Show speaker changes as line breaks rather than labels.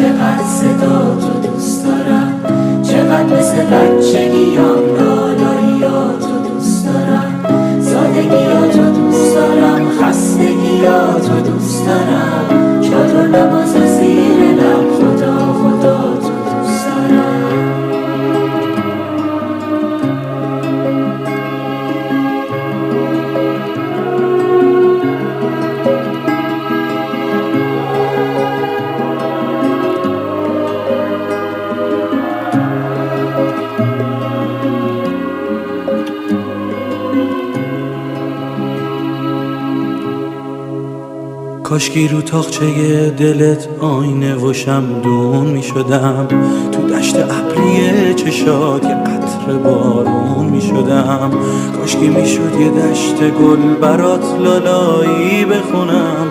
چقدر صدا تو دوست دارم، چقدر مثل بچگیام لالاییاتو دوست دارم، سادگیاتو دوست دارم، خستگیاتو دوست دارم، چادر نباز زیر لب خدا خدا تو دوست دارم.
کاشکی رو تاقچه دلت آینه و شمدون می شدم، تو دشت ابری چشات یه قطره بارون می شدم. کاشکی می شد یه دشت گل برات لالایی بخونم.